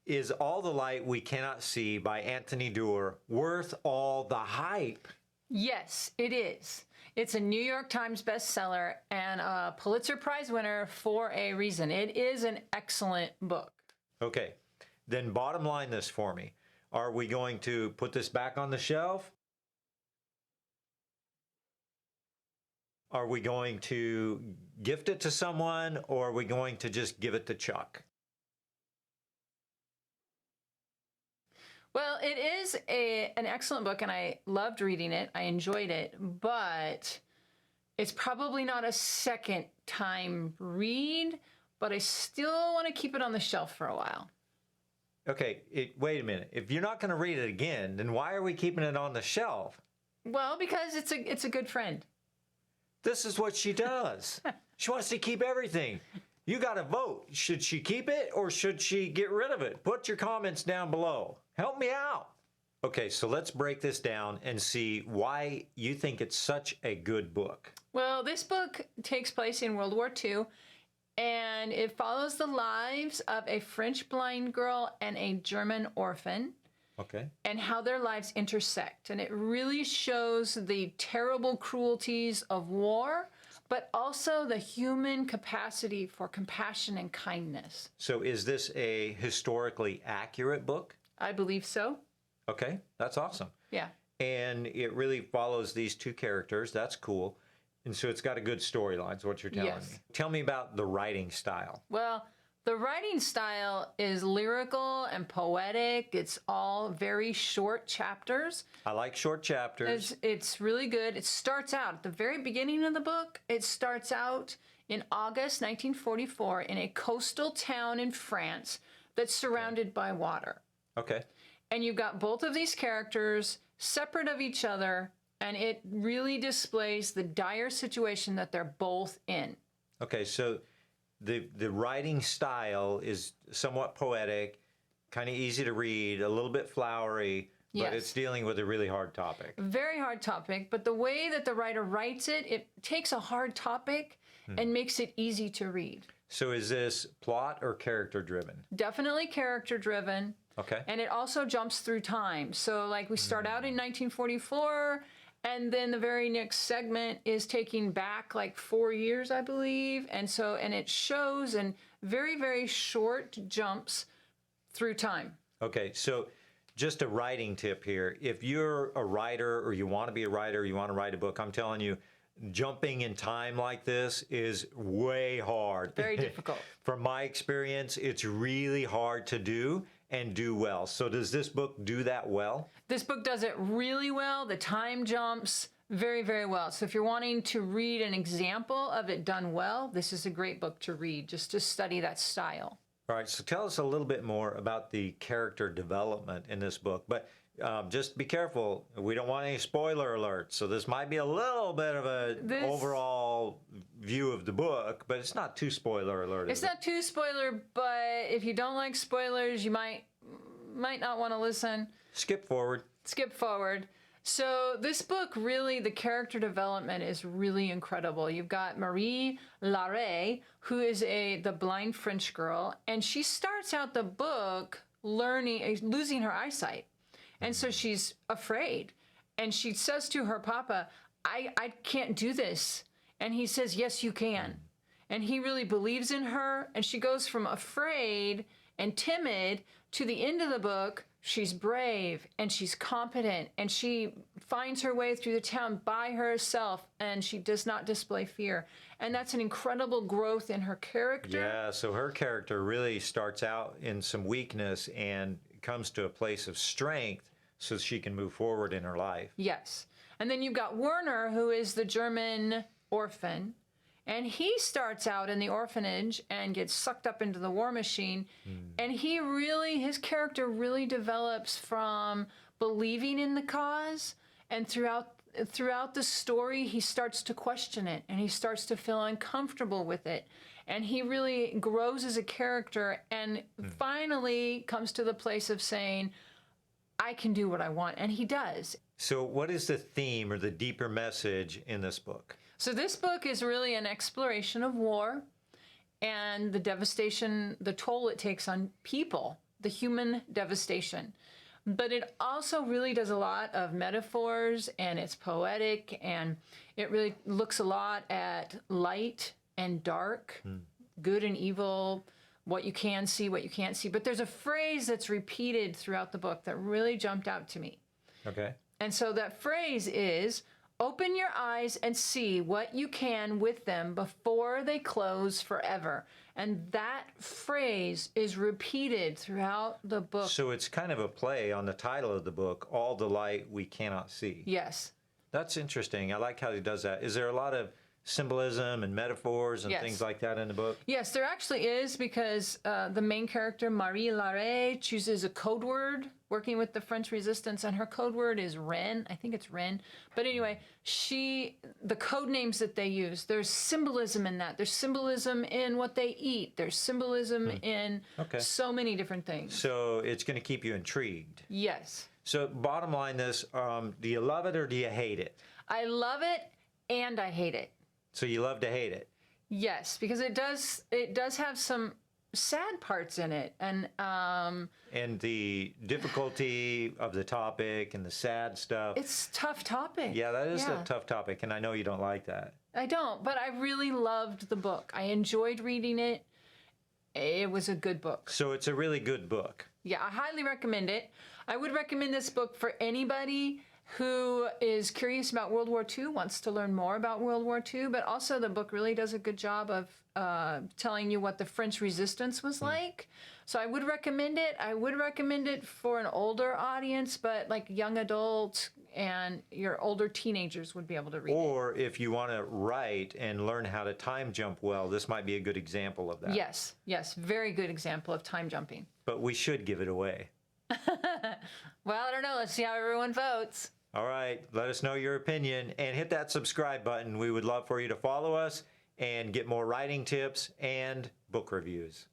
Is All the Light We Cannot See by Anthony Doerr worth all the hype? Yes, it is. It's a New York Times bestseller and a Pulitzer Prize winner for a reason. It is an excellent book. Okay, then bottom line this for me. Are we going to put this back on the shelf? Are we going to gift it to someone, or are we going to just give it to Chuck? Well, it is an excellent book, and I loved reading it. I enjoyed it, but it's probably not a second time read, but I still want to keep it on the shelf for a while. Okay, wait a minute. If you're not going to read it again, then why are we keeping it on the shelf? Well, because it's a good friend. This is what she does. She wants to keep everything. You got to vote. Should she keep it or should she get rid of it? Put your comments down below. Help me out. Okay, so let's break this down and see why you think it's such a good book. Well, this book takes place in World War II, and it follows the lives of a French blind girl and a German orphan. Okay. And how their lives intersect. And it really shows the terrible cruelties of war, but also the human capacity for compassion and kindness. So is this a historically accurate book? I believe so. Okay, that's awesome. Yeah. And it really follows these two characters. That's cool. And so it's got a good storyline, is what you're telling me. Tell me about the writing style. Well, the writing style is lyrical and poetic. It's all very short chapters. I like short chapters. It's really good. It starts out at the very beginning of the book. It starts out in August 1944 in a coastal town in France that's surrounded by water. Okay. And you've got both of these characters separate of each other, and it really displays the dire situation that they're both in. Okay, so the writing style is somewhat poetic, kind of easy to read, a little bit flowery, but it's dealing with a really hard topic. Very hard topic, but the way that the writer writes it, it takes a hard topic and makes it easy to read. So is this plot or character driven? Definitely character driven. Okay. And it also jumps through time. So like we start out in 1944, and then the very next segment is taking back like 4 years, I believe. And it shows in very, very short jumps through time. Okay, so just a writing tip here. If you're a writer or you want to be a writer, you want to write a book, I'm telling you, jumping in time like this is way hard. Very difficult. From my experience, it's really hard to do and do well. So does this book do that well? This book does it really well. The time jumps very, very well. So if you're wanting to read an example of it done well, this is a great book to read, just to study that style. All right, so tell us a little bit more about the character development in this book. But just be careful. We don't want any spoiler alerts. So this might be a little bit of an overall view of the book, but it's not too spoiler alert. It's not too spoiler, but if you don't like spoilers, you might not want to listen. Skip forward. Skip forward. So this book, really, the character development is really incredible. You've got Marie Larrey, who is the blind French girl, and she starts out the book losing her eyesight. And so she's afraid. And she says to her papa, I can't do this. And he says, yes, you can. And he really believes in her. And she goes from afraid and timid to the end of the book. She's brave and she's competent and she finds her way through the town by herself and she does not display fear. And that's an incredible growth in her character. Yeah, so her character really starts out in some weakness and comes to a place of strength so she can move forward in her life. Yes. And then you've got Werner, who is the German orphan. And he starts out in the orphanage and gets sucked up into the war machine. And his character really develops from believing in the cause. And throughout the story, he starts to question it and he starts to feel uncomfortable with it. And he really grows as a character and finally comes to the place of saying, I can do what I want. And he does. So what is the theme or the deeper message in this book? So this book is really an exploration of war and the devastation, the toll it takes on people the human devastation. But it also really does a lot of metaphors, and it's poetic, and it really looks a lot at light and dark, good and evil, what you can see, what you can't see. But there's a phrase that's repeated throughout the book that really jumped out to me. Okay. And so that phrase is, open your eyes and see what you can with them before they close forever. And that phrase is repeated throughout the book. So it's kind of a play on the title of the book, All the Light We Cannot See. Yes. That's interesting. I like how he does that. Is there a lot of symbolism and metaphors and Yes. things like that in the book? Yes, there actually is, because the main character, Marie Larrey, chooses a code word working with the French resistance, and her code word is Ren. I think it's Ren. But anyway, the code names that they use, there's symbolism in that. There's symbolism in what they eat. There's symbolism in so many different things. So it's going to keep you intrigued. Yes. So bottom line this, do you love it or do you hate it? I love it and I hate it. So you love to hate it. Yes, because it does have some sad parts in it, and the difficulty of the topic and the sad stuff. it's a tough topic. Yeah, that is a tough topic, and I know you don't like that. I don't, but I really loved the book. I enjoyed reading it. It was a good book. So it's a really good book. Yeah, I highly recommend it. I would recommend this book for anybody who is curious about World War II, wants to learn more about World War II, but also the book really does a good job of telling you what the French resistance was like. So I would recommend it. I would recommend it for an older audience, but like young adults and your older teenagers would be able to read it. Or if you want to write and learn how to time jump well, this might be a good example of that. Yes, very good example of time jumping. But we should give it away. Well, I don't know. Let's see how everyone votes. All right, let us know your opinion and hit that subscribe button. We would love for you to follow us and get more writing tips and book reviews.